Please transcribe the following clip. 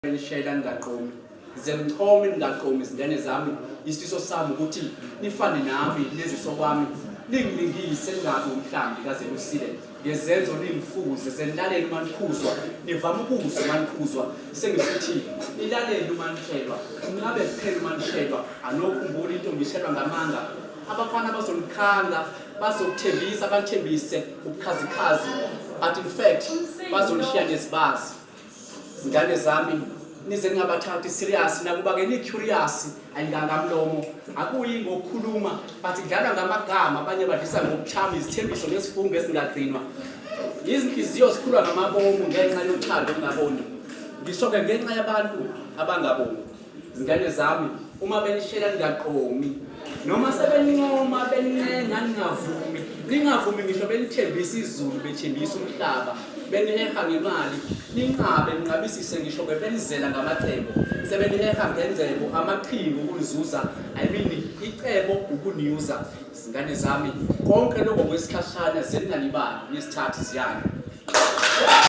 Benishela ngaqomi zemchome ngaqomi izingane zami isifiso sami ukuthi nifane nami neziso kwami ningilingise ngabe umhlambi kaze lusile ngezenzo ningifuze senilalele manikhuzwa nivama ukuzwa manikhuzwa sengisithi ilalele umanitshelwa ngabe kuphela umanitshelwa anokhumbula into ngishelwa ngamanga abafana bazonikhanga bazokuthembisa banithembise ubukhazikhazi but in fact bazonishiya nesibazi izingane zami nize ningabathathi serious nakuba ke ni curious ayingangamlomo akuyi ngokukhuluma but idlalwa ngamagama abanye badlisa ngokuchama izithembiso nesifungo esingagcinwa izinhliziyo sikhulwa ngamabomu ngenxa yothando ongaboni ngisho ke ngenxa yabantu abangaboni izingane zami uma benishela ngaqomi noma sebenincoma beninenga ningavumi ngisho benithembisa izulu bethembisa umhlaba beniheha ngemali ninqabe ninqabisise ngisho benizela ngamacebo sebeniheha ngenzebo amaqhingo ukulizuza icebo ukuniuza izingane zami konke lokho kwesikhashana seningalibali nesithathu ziyana